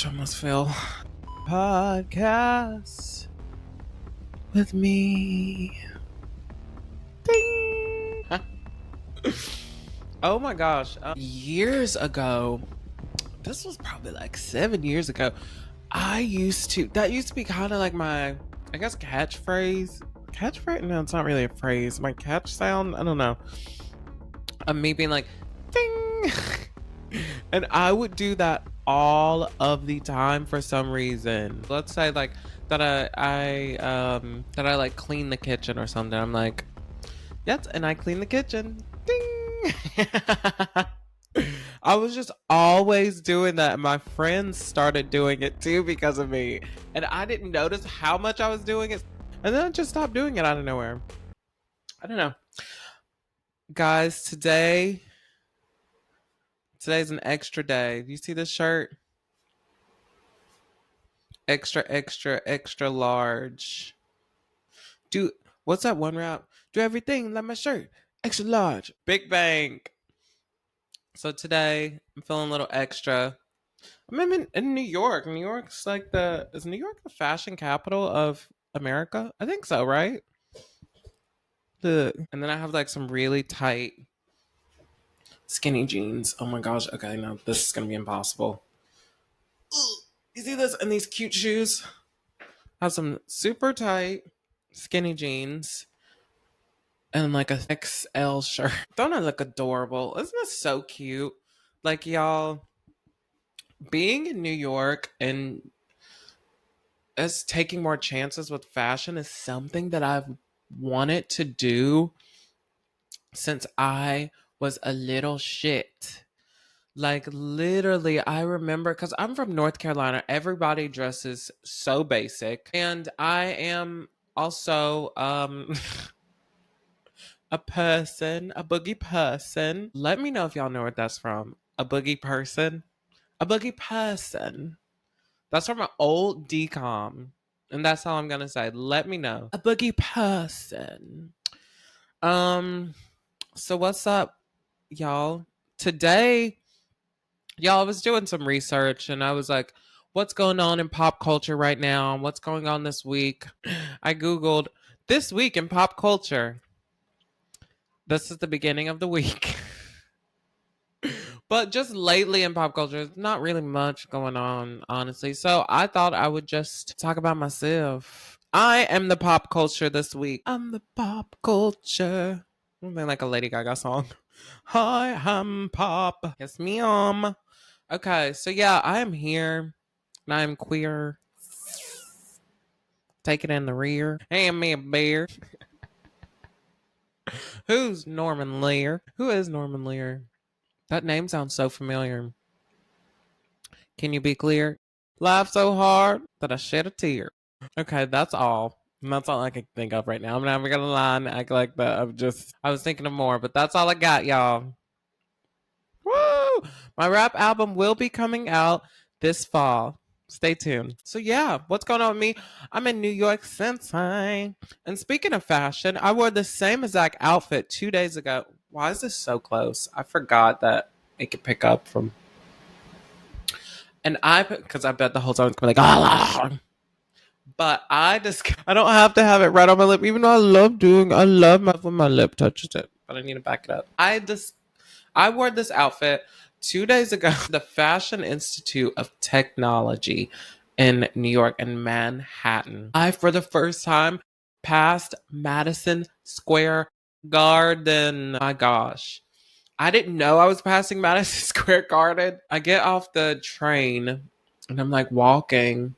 gosh, I almost feel podcast with me. Ding. Oh my gosh. Years ago, this was probably like 7 years ago. That used to be kind of like my, I guess, catchphrase. Catchphrase? No, it's not really a phrase. My catch sound? I don't know. Me being like, ding. And I would do that all of the time for some reason. Let's say like that I like clean the kitchen or something. I'm like, yes, and I clean the kitchen. Ding. I was just always doing that, and my friends started doing it too because of me. And I didn't notice how much I was doing it. And then I just stopped doing it out of nowhere. I don't know. Guys, today's an extra day. Do you see this shirt? Extra, extra, extra large. Do what's that one rap? Do everything like my shirt. Extra large. Big Bang. So today I'm feeling a little extra. I'm in New York. Is New York the fashion capital of America? I think so, right? And then I have like some really tight skinny jeans. Oh my gosh. Okay, no, this is gonna be impossible. Ugh. You see this? And these cute shoes. I have some super tight skinny jeans and like a XL shirt. Don't I look adorable? Isn't this so cute? Like, y'all, being in New York and us taking more chances with fashion is something that I've wanted to do since I was a little shit. Like, literally, I remember because I'm from North Carolina, everybody dresses so basic. And I am also a boogie person. Let me know if y'all know where that's from. A boogie person. A boogie person. That's from an old decom. And that's all I'm gonna say. Let me know. A boogie person. So what's up, y'all? Today, y'all, I was doing some research and I was like, what's going on in pop culture right now? What's going on this week? I Googled this week in pop culture. This is the beginning of the week. But just lately in pop culture, there's not really much going on, honestly. So I thought I would just talk about myself. I am the pop culture this week. I'm the pop culture. Something like a Lady Gaga song. Hi, I'm pop. Yes, me. Okay, so yeah, I am here and I am queer. Take it in the rear. Hand me a beer. Who's Norman Lear? Who is Norman Lear? That name sounds so familiar. Can you be clear? Laugh so hard that I shed a tear. Okay, that's all. And that's all I can think of right now. I'm never gonna lie and act like that. I was thinking of more, but that's all I got, y'all. Woo! My rap album will be coming out this fall. Stay tuned. So yeah, what's going on with me? I'm in New York City. And speaking of fashion, I wore the same exact outfit 2 days ago. Why is this so close? I forgot that it could pick up from. And because I bet the whole time it's gonna be like, ah. But I don't have to have it right on my lip, even though I love when my lip touches it, but I need to back it up. I wore this outfit 2 days ago to the Fashion Institute of Technology in New York in Manhattan. I, for the first time, passed Madison Square Garden. My gosh. I didn't know I was passing Madison Square Garden. I get off the train and I'm like walking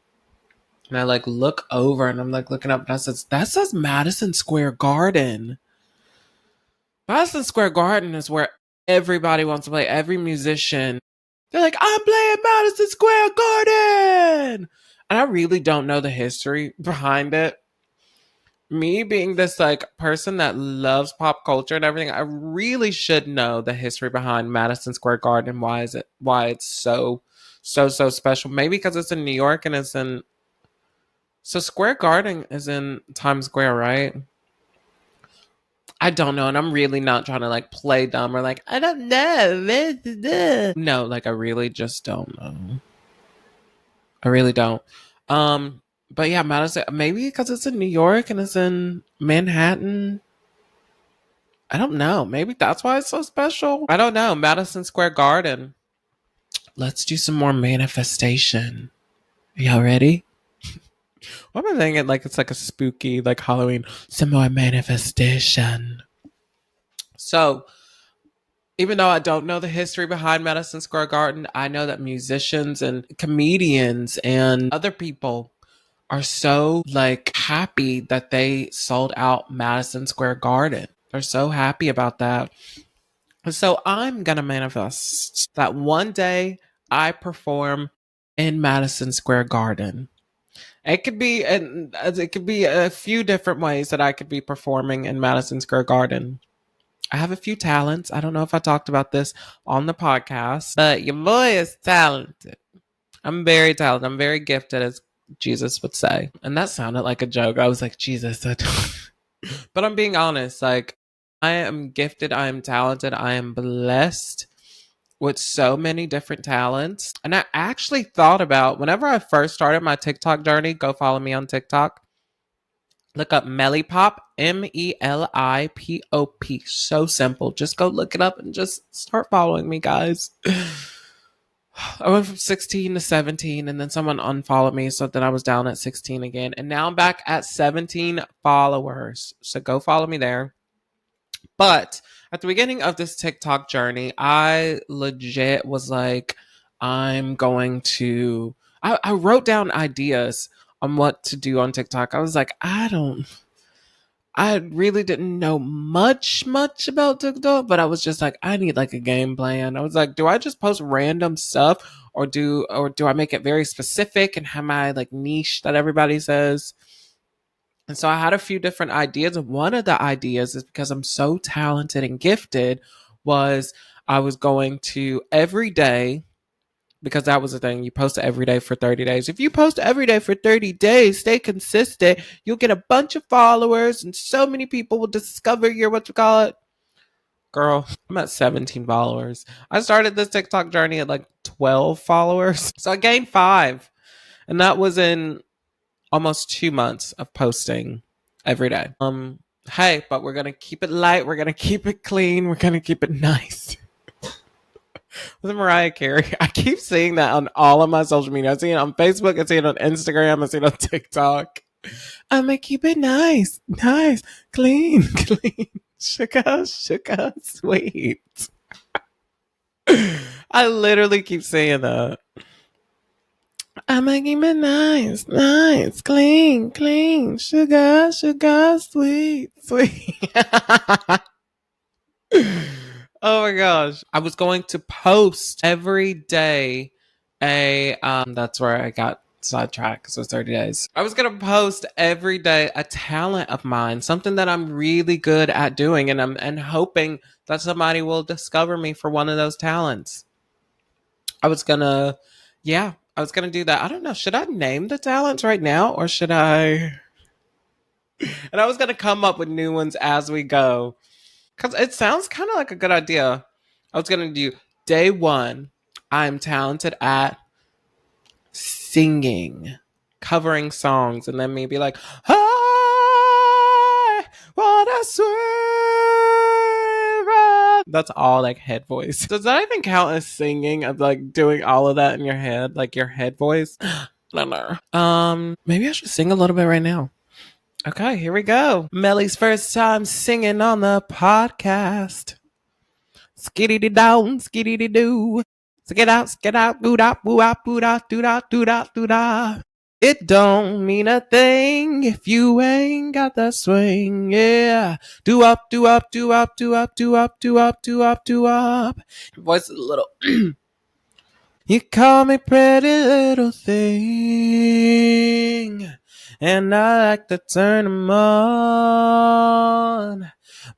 and I like look over and I'm like looking up and that says Madison Square Garden. Madison Square Garden is where everybody wants to play. Every musician. They're like, I'm playing Madison Square Garden. And I really don't know the history behind it. Me being this like person that loves pop culture and everything, I really should know the history behind Madison Square Garden. Why it's so special? Maybe because it's in New York and so Square Garden is in Times Square, right? I don't know, and I'm really not trying to like play dumb or like I don't know. No, like I really just don't know. I really don't. But yeah, Madison, maybe because it's in New York and it's in Manhattan. I don't know. Maybe that's why it's so special. I don't know. Madison Square Garden. Let's do some more manifestation. Y'all ready? What am I thinking? Like it's like a spooky, like Halloween. Some more manifestation. So, even though I don't know the history behind Madison Square Garden, I know that musicians and comedians and other people are so like happy that they sold out Madison Square Garden. They're so happy about that. So I'm going to manifest that one day I perform in Madison Square Garden. It could be a few different ways that I could be performing in Madison Square Garden. I have a few talents. I don't know if I talked about this on the podcast, but your boy is talented. I'm very talented. I'm very gifted, as Jesus would say. And that sounded like a joke. I was like, Jesus. But I'm being honest. Like, I am gifted. I am talented. I am blessed with so many different talents. And I actually thought about whenever I first started my TikTok journey, go follow me on TikTok. Look up Meli Pop, Melipop. So simple. Just go look it up and just start following me, guys. I went from 16 to 17, and then someone unfollowed me, so then I was down at 16 again. And now I'm back at 17 followers. So go follow me there. But at the beginning of this TikTok journey, I legit was like, I wrote down ideas on what to do on TikTok. I was like, I really didn't know much about TikTok, but I was just like, I need like a game plan. I was like, do I just post random stuff or do I make it very specific and have my like niche that everybody says? And so I had a few different ideas. And one of the ideas is because I'm so talented and gifted was I was going to every day, because that was the thing. You post every day for 30 days. If you post every day for 30 days, stay consistent, you'll get a bunch of followers and so many people will discover your, what you call it? Girl, I'm at 17 followers. I started this TikTok journey at like 12 followers. So I gained 5. And that was in almost 2 months of posting every day. Hey, but we're going to keep it light. We're going to keep it clean. We're going to keep it nice. With Mariah Carey. I keep seeing that on all of my social media. I see it on Facebook. I see it on Instagram. I see it on TikTok. I'm going to keep it nice, clean, sugar, sweet. I literally keep saying that. I'm going to keep it nice, clean, sugar, sweet. Oh my gosh. I was going to post every day that's where I got sidetracked because it was 30 days. I was gonna post every day a talent of mine, something that I'm really good at doing, and I'm hoping that somebody will discover me for one of those talents. I was gonna I was gonna do that. I don't know, should I name the talents right now or should I and I was gonna come up with new ones as we go. Because it sounds kind of like a good idea. I was going to do day 1. I'm talented at singing, covering songs, and then maybe like, I wanna swim. That's all like head voice. Does that even count as singing? Of like doing all of that in your head, like your head voice? I don't know. Maybe I should sing a little bit right now. Okay, here we go. Meli's first time singing on the podcast. Skiddy down, skiddy doo. Skid out, boo da, boo da, boo da, doo da, doo da, doo da. It don't mean a thing if you ain't got the swing, yeah. Do up, do up, do up, do up, do up, do up, do up, do up. Voice is a little. You call me pretty little thing, and I like to turn 'em on.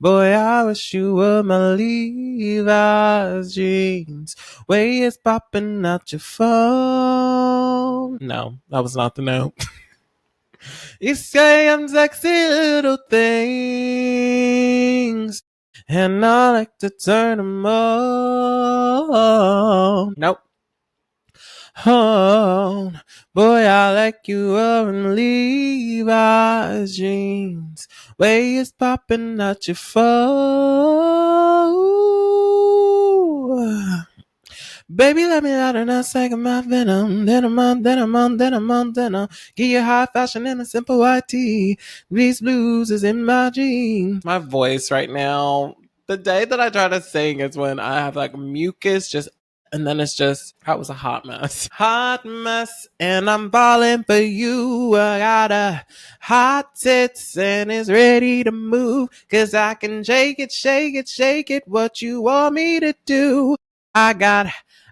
Boy, I wish you were my Levi's jeans. Way is popping out your phone. No, that was not the note. You say I'm sexy little things, and I like to turn 'em on. Nope. Oh, boy, I like you wearing Levi's jeans. Way is popping out your phone. Baby, let me out and I'll take my venom. Then I'm on, then I'm on, then I'm on, then I'll give you high fashion and a simple white tee. These blues is in my jeans. My voice right now. The day that I try to sing is when I have like mucus just, and then it's just, that was a hot mess. Hot mess, and I'm balling for you. I got a hot tits and it's ready to move. Cause I can shake it, shake it, shake it. What you want me to do? I got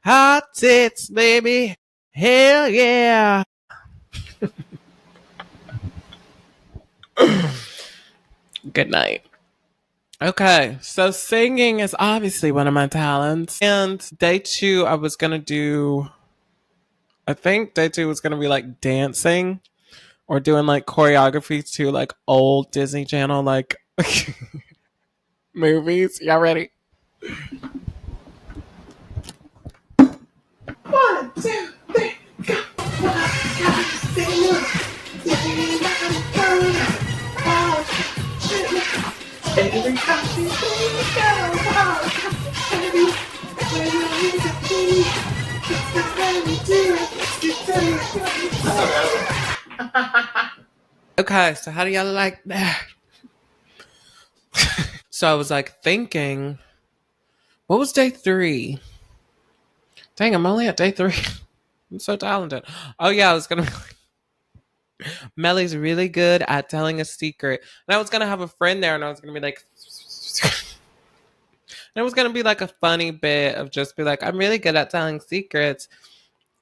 hot tits, baby. Hell yeah. Good night. Okay, so singing is obviously one of my talents. And day two, I think day two was gonna be like dancing or doing like choreography to like old Disney Channel like movies. Y'all ready? One, two, three, okay, so how do y'all like that? So I was like thinking, what was day three? Dang, I'm only at day three. I'm so talented. Oh yeah, I was gonna be like, Meli's really good at telling a secret. And I was gonna have a friend there and I was gonna be like and it was gonna be like a funny bit of just be like, I'm really good at telling secrets.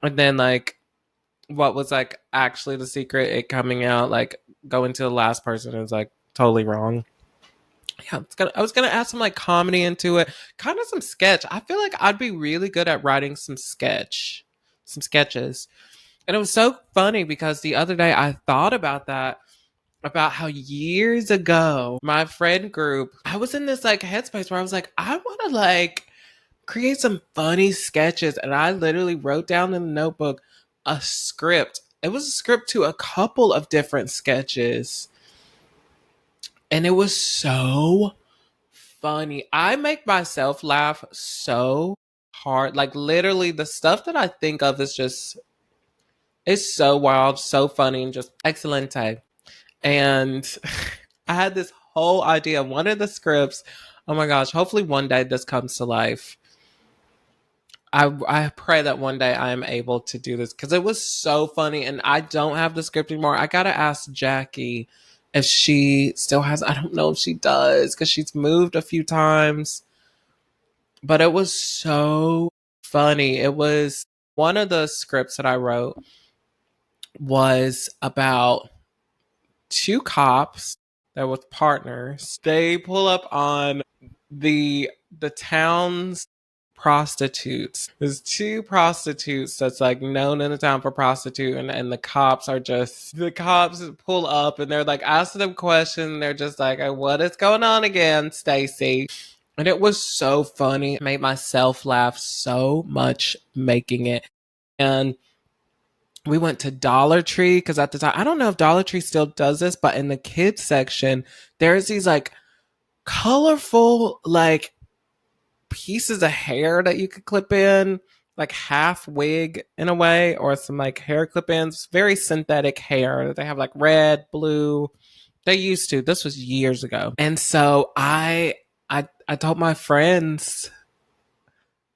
And then like what was like actually the secret, it coming out, like going to the last person is like totally wrong. Yeah, I was gonna add some like comedy into it, kind of some sketch. I feel like I'd be really good at writing some sketches. And it was so funny because the other day I thought about that, about how years ago, my friend group, I was in this like headspace where I was like, I want to like create some funny sketches. And I literally wrote down in the notebook a script. It was a script to a couple of different sketches. And it was so funny. I make myself laugh so hard. Like literally the stuff that I think of is just, it's so wild, so funny, and just excelente. And I had this whole idea. One of the scripts, oh my gosh, hopefully one day this comes to life. I pray that one day I am able to do this because it was so funny and I don't have the script anymore. I gotta ask Jackie if she still has, I don't know if she does because she's moved a few times, but it was so funny. It was one of the scripts that I wrote was about two cops that were partners. They pull up on the town's prostitutes. There's two prostitutes that's like known in the town for prostitute, and the cops are just, the cops pull up and they're like asking them questions. They're just like, what is going on again, Stacy? And it was so funny. It made myself laugh so much making it. And we went to Dollar Tree because at the time, I don't know if Dollar Tree still does this, but in the kids section, there's these like colorful like pieces of hair that you could clip in, like half wig in a way, or some like hair clip ins, very synthetic hair. They have like red, blue. They used to. This was years ago. And so I told my friends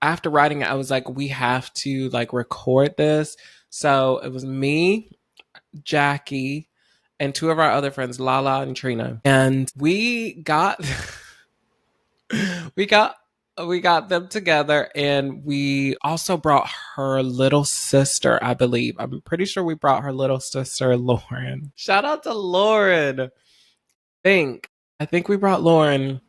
after writing it, I was like, we have to like record this. So it was me, Jackie, and two of our other friends, Lala and Trina. And we got we got them together and we also brought her little sister, I believe. I'm pretty sure we brought her little sister, Lauren. Shout out to Lauren. I think we brought Lauren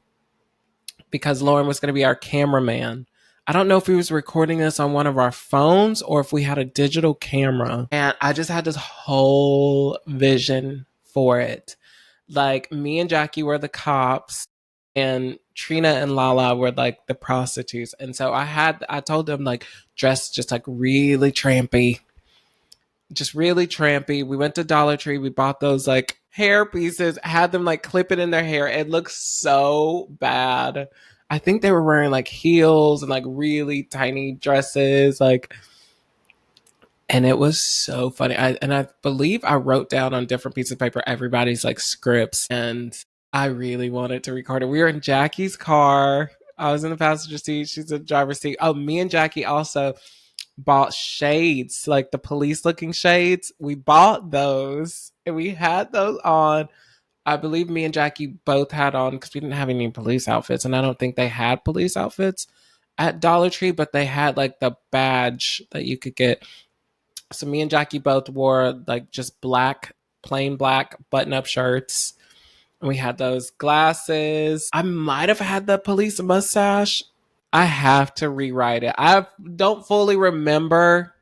because Lauren was going to be our cameraman. I don't know if we was recording this on one of our phones or if we had a digital camera. And I just had this whole vision for it. Like me and Jackie were the cops and Trina and Lala were like the prostitutes. And so I told them like dress just like really trampy. Just really trampy. We went to Dollar Tree. We bought those like hair pieces, had them like clip it in their hair. It looks so bad. I think they were wearing like heels and like really tiny dresses. Like, and it was so funny. I believe I wrote down on different pieces of paper everybody's like scripts, and I really wanted to record it. We were in Jackie's car. I was in the passenger seat. She's in the driver's seat. Oh, me and Jackie also bought shades, like the police looking shades. We bought those and we had those on. I believe me and Jackie both had on because we didn't have any police outfits, and I don't think they had police outfits at Dollar Tree, but they had like the badge that you could get. So me and Jackie both wore like just black, plain black button up shirts. And we had those glasses. I might have had the police mustache. I have to rewrite it. I don't fully remember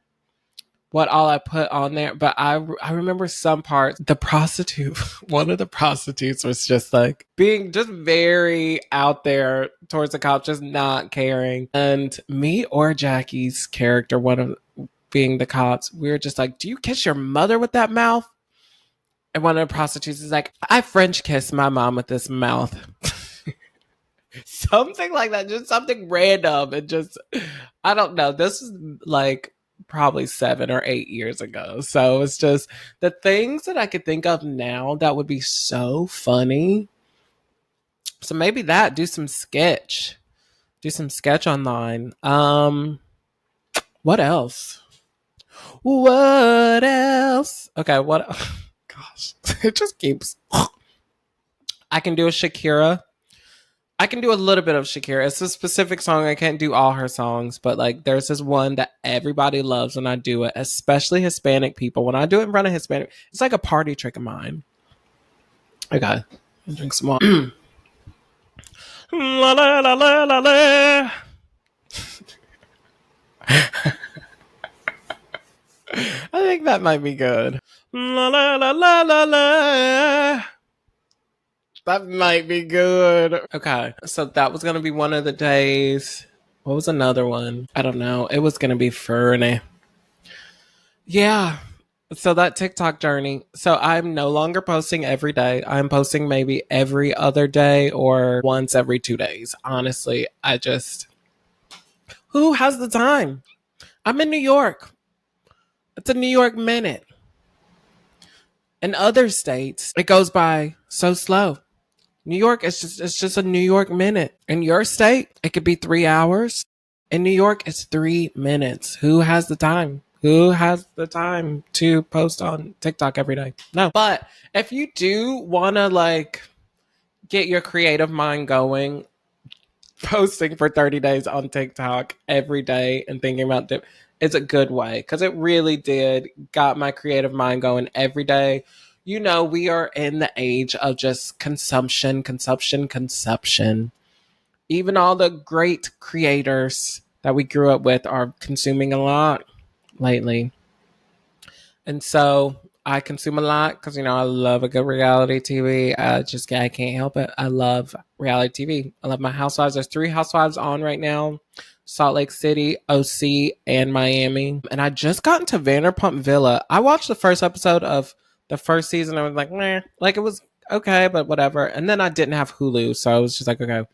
what all I put on there, but I remember some parts. The prostitute, one of the prostitutes was just like being just very out there towards the cops, just not caring. And me or Jackie's character, one of being the cops, we were just like, "Do you kiss your mother with that mouth?" And one of the prostitutes is like, "I French kissed my mom with this mouth." Something like that, just something random. And just, I don't know. This is like probably 7 or 8 years ago. So it's just the things that I could think of now that would be so funny. So maybe that, do some sketch online. What else? What else? Okay, what? Gosh, it just keeps. I can do a Shakira. I can do a little bit of Shakira. It's a specific song. I can't do all her songs, but like there's this one that everybody loves when I do it, especially Hispanic people. When I do it in front of Hispanic, it's like a party trick of mine. Okay, I'll drink some more. La la la la la la. I think that might be good. La la la la la la. That might be good. Okay, so that was gonna be one of the days. What was another one? I don't know. It was gonna be Fernie. Yeah. So that TikTok journey. So I'm no longer posting every day. I'm posting maybe every other day or once every 2 days. Honestly, I just who has the time? I'm in New York. It's a New York minute. In other states, it goes by so slow. New York, it's just a New York minute. In your state, it could be 3 hours. In New York, it's 3 minutes. Who has the time? Who has the time to post on TikTok every day? No. But if you do want to like get your creative mind going, posting for 30 days on TikTok every day and thinking about it is a good way because it really did got my creative mind going every day. You know, we are in the age of just consumption, consumption, consumption. Even all the great creators that we grew up with are consuming a lot lately. And so I consume a lot because, you know, I love a good reality TV. I can't help it. I love reality TV. I love my housewives. There's 3 housewives on right now. Salt Lake City, OC, and Miami. And I just got into Vanderpump Villa. I watched the first episode of the first season. I was like, meh. Like, it was okay, but whatever. And then I didn't have Hulu, so I was just like, okay.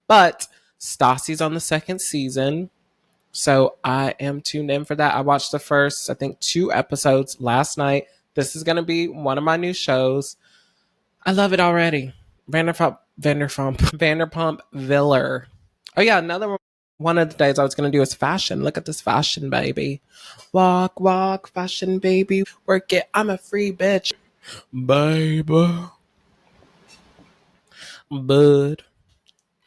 But Stassi's on the second season. So I am tuned in for that. I watched the first, I think, 2 episodes last night. This is going to be one of my new shows. I love it already. Vanderpump Villa. Oh yeah, another one of the days I was going to do is fashion. Look at this fashion, baby. Walk, walk, fashion, baby. Work it. I'm a free bitch. Baby. Bud.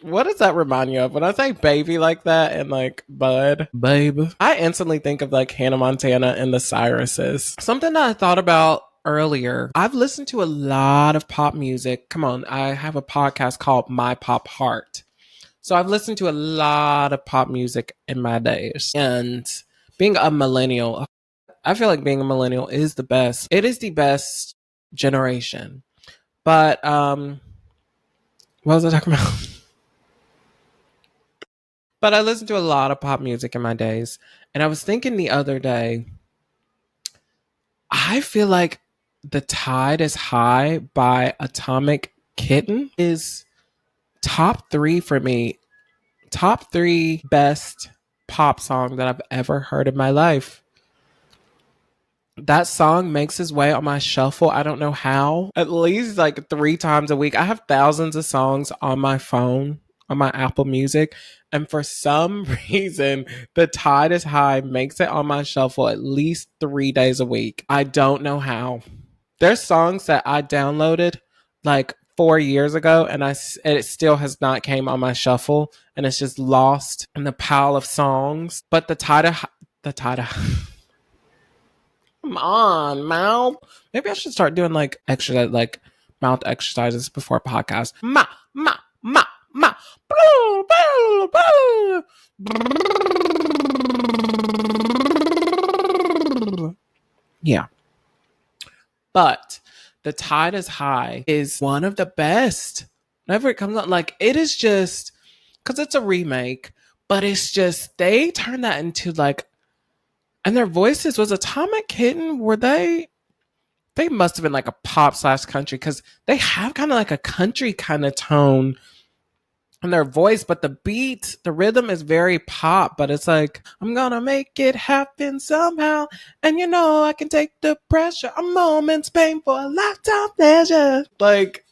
What does that remind you of? When I say baby like that and like bud, babe, I instantly think of like Hannah Montana and the Cyruses. Something that I thought about earlier. I've listened to a lot of pop music. Come on, I have a podcast called My Pop Heart. So I've listened to a lot of pop music in my days. And being a millennial, I feel like being a millennial is the best. It is the best generation. But what was I talking about? But I listen to a lot of pop music in my days. And I was thinking the other day, I feel like The Tide is High by Atomic Kitten is top three for me. Top three best pop song that I've ever heard in my life. That song makes its way on my shuffle. I don't know how. At least like 3 times a week. I have thousands of songs on my phone, on my Apple Music. And for some reason, The Tide is High makes it on my shuffle at least 3 days a week. I don't know how. There's songs that I downloaded like 4 years ago, and it still has not came on my shuffle, and it's just lost in the pile of songs. But the tide of come on, mouth. Maybe I should start doing like extra like mouth exercises before podcast. Ma, ma. Boo, boo, boo. Yeah. But The Tide is High is one of the best. Whenever it comes out, like it is just because it's a remake, but it's just they turned that into like, and their voices was Atomic Kitten. Were they must have been like a pop slash country because they have kind of like a country kind of tone in their voice, but the beat, the rhythm is very pop, but it's like, I'm gonna make it happen somehow. And you know, I can take the pressure, a moment's pain for a lifetime pleasure. Like,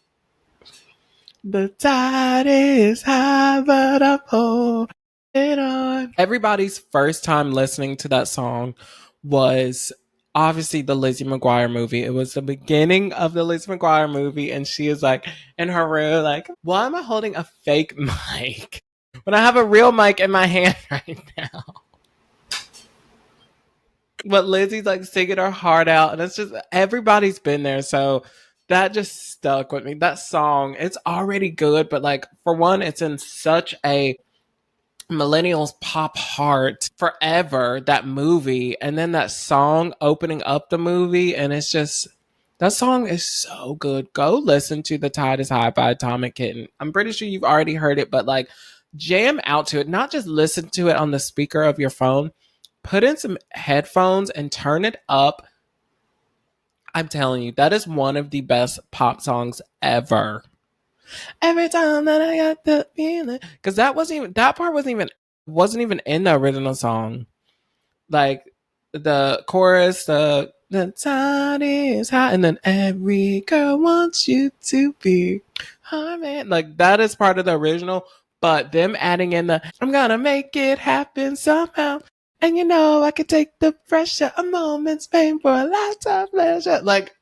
the tide is high, but I pull it on. Everybody's first time listening to that song was obviously the Lizzie McGuire movie. It was the beginning of the Lizzie McGuire movie, and she is like in her room, like, why am I holding a fake mic when I have a real mic in my hand right now? But Lizzie's like singing her heart out, and it's just everybody's been there, so that just stuck with me. That song, it's already good, but like for one, it's in such a millennials pop heart forever, that movie, and then that song opening up the movie, and it's just that song is so good. Go listen to The Tide is High by Atomic Kitten. I'm pretty sure you've already heard it, but like jam out to it, not just listen to it on the speaker of your phone. Put in some headphones and turn it up. I'm telling you, that is one of the best pop songs ever. Every time that I got the feeling, because that part wasn't even in the original song. Like the chorus, the tide is high, and then every girl wants you to be her man. Like that is part of the original, but them adding in the I'm gonna make it happen somehow. And you know I can take the pressure, a moment's pain for a lifetime pleasure. Like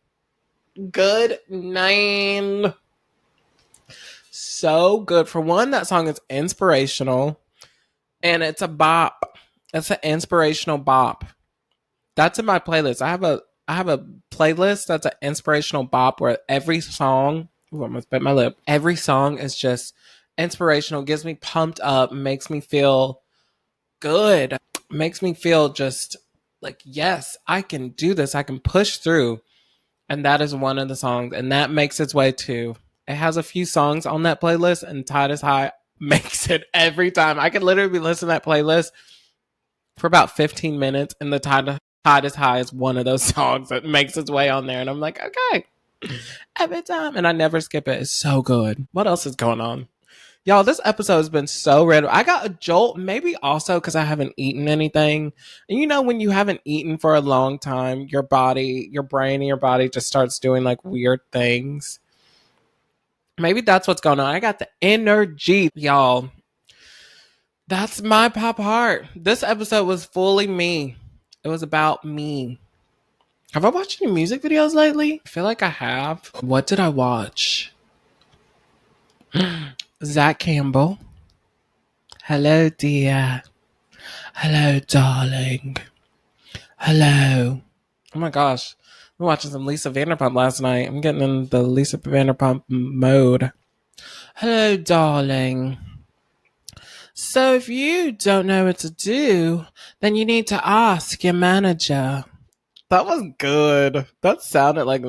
good nine. So good. For one, that song is inspirational and it's a bop. It's an inspirational bop. That's in my playlist. I have a playlist that's an inspirational bop where every song, ooh, I'm gonna bite my lip. Every song is just inspirational, gets me pumped up, makes me feel good, makes me feel just like, yes, I can do this. I can push through. And that is one of the songs. And that makes its way to, it has a few songs on that playlist, and Tide is High makes it every time. I could literally be listening to that playlist for about 15 minutes, and the Tide is High is one of those songs that makes its way on there. And I'm like, okay, every time. And I never skip it. It's so good. What else is going on? Y'all, this episode has been so random. I got a jolt, maybe also because I haven't eaten anything. And you know, when you haven't eaten for a long time, your body, your brain, and your body just starts doing like weird things. Maybe that's what's going on. I got the energy, y'all. That's my pop heart. This episode was fully me. It was about me. Have I watched any music videos lately? I feel like I have. What did I watch? Zach Campbell. Hello, dear. Hello, darling. Hello. Oh my gosh. I'm watching some Lisa Vanderpump last night. I'm getting in the Lisa Vanderpump mode. Hello, darling. So if you don't know what to do, then you need to ask your manager. That was good. That sounded like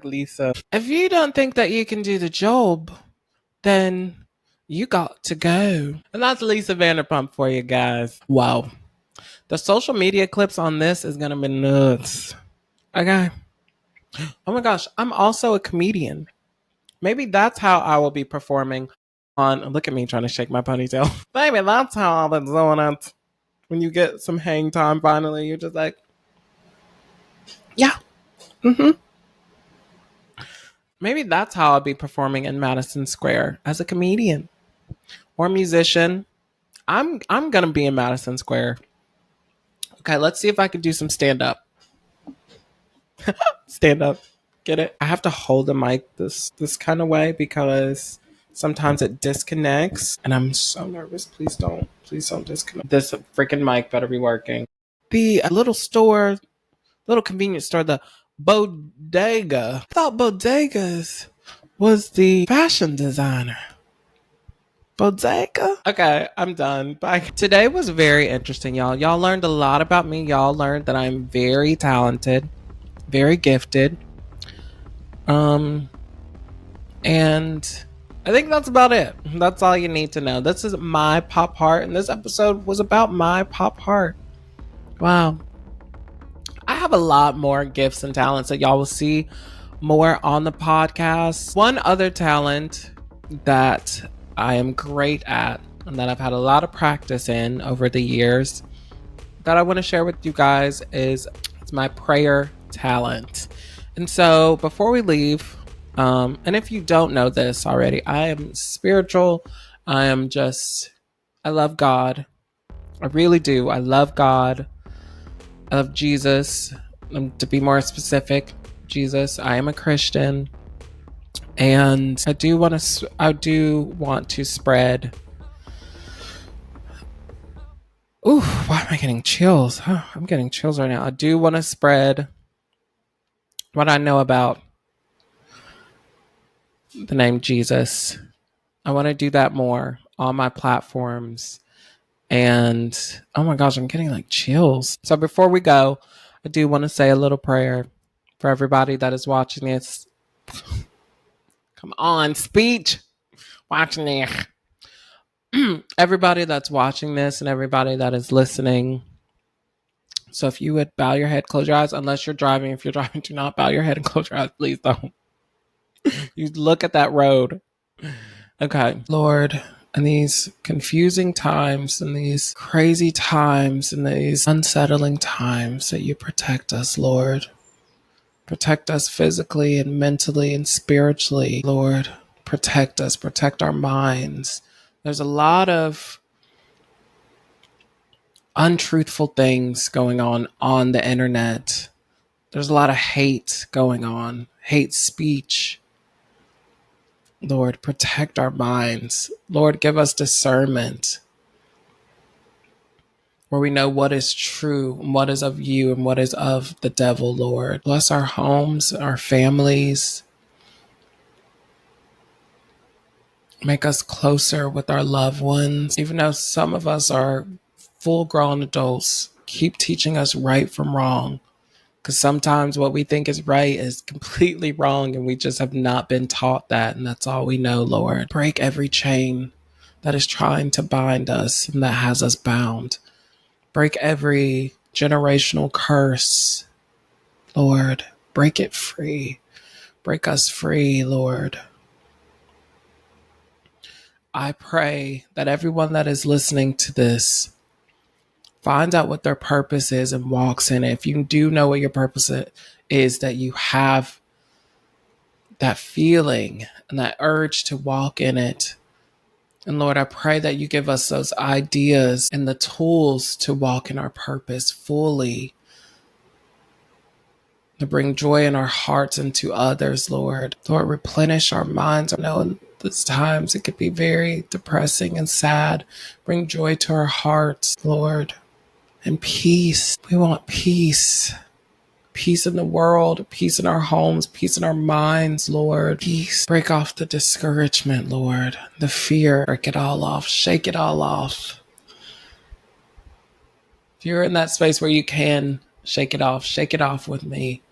Lisa. If you don't think that you can do the job, then You got to go. And that's Lisa Vanderpump for you guys. Wow. The social media clips on this is going to be nuts. Okay. Oh my gosh. I'm also a comedian. Maybe that's how I will be performing on. Look at me trying to shake my ponytail. Maybe that's how I'll be doing it. When you get some hang time finally, you're just like, yeah. Mm-hmm. Maybe that's how I'll be performing in Madison Square as a comedian or musician. I'm gonna be in Madison Square. Okay, let's see if I can do some stand up. Stand up. Get it? I have to hold the mic this kind of way because sometimes it disconnects and I'm so nervous. Please don't disconnect. This freaking mic better be working. The little store, little convenience store, the bodega. I thought bodegas was the fashion designer. Bodega? Okay, I'm done. Bye. Today was very interesting, y'all. Y'all learned a lot about me. Y'all learned that I'm very talented, very gifted. And I think that's about it. That's all you need to know. This is my pop heart, and this episode was about my pop heart. Wow. I have a lot more gifts and talents that y'all will see more on the podcast. One other talent that I am great at and that I've had a lot of practice in over the years that I want to share with you guys is it's my prayer talent. And so before we leave, and if you don't know this already, I am spiritual. I love God. I really do. I love God. I love Jesus. To be more specific, Jesus. I am a Christian. And I do want to spread. Ooh, why am I getting chills? I'm getting chills right now. I do want to spread what I know about the name Jesus. I want to do that more on my platforms. And oh my gosh, I'm getting like chills. So before we go, I do want to say a little prayer for everybody that is watching this. Come on, speech. Watching this. Everybody that's watching this and everybody that is listening. So if you would bow your head, close your eyes, unless you're driving. If you're driving, do not bow your head and close your eyes. Please don't. You look at that road. Okay. Lord, in these confusing times and these crazy times and these unsettling times that you protect us, Lord. Protect us physically and mentally and spiritually, Lord. Protect us. Protect our minds. There's a lot of untruthful things going on the internet. There's a lot of hate going on, hate speech. Lord, protect our minds. Lord, give us discernment where we know what is true and what is of you and what is of the devil, Lord. Bless our homes, our families. Make us closer with our loved ones. Even though some of us are full-grown adults, keep teaching us right from wrong. Because sometimes what we think is right is completely wrong and we just have not been taught that. And that's all we know, Lord. Break every chain that is trying to bind us and that has us bound. Break every generational curse, Lord. Break it free. Break us free, Lord. I pray that everyone that is listening to this finds out what their purpose is and walks in it. If you do know what your purpose is, that you have that feeling and that urge to walk in it. And Lord, I pray that you give us those ideas and the tools to walk in our purpose fully, to bring joy in our hearts and to others, Lord. Lord, replenish our minds. I know in these times it could be very depressing and sad. Bring joy to our hearts, Lord. And peace. We want peace. Peace in the world, peace in our homes, peace in our minds, Lord. Peace. Break off the discouragement, Lord. The fear. Break it all off. Shake it all off. If you're in that space where you can shake it off with me.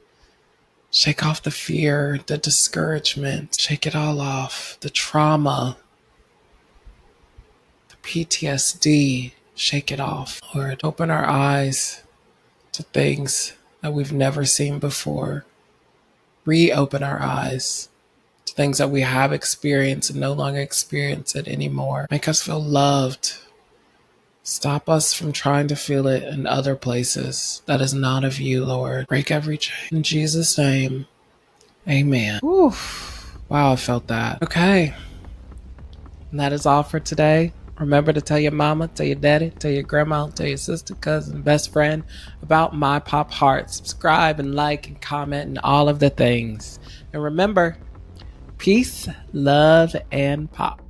Shake off the fear, the discouragement. Shake it all off. The trauma. PTSD. Shake it off, Lord. Open our eyes to things that we've never seen before. Reopen our eyes to things that we have experienced and no longer experience it anymore. Make us feel loved. Stop us from trying to feel it in other places that is not of you, Lord. Break every chain. In Jesus' name, amen. Whew. Wow, I felt that. Okay. And that is all for today. Remember to tell your mama, tell your daddy, tell your grandma, tell your sister, cousin, best friend about My Pop Heart. Subscribe and like and comment and all of the things. And remember, peace, love, and pop.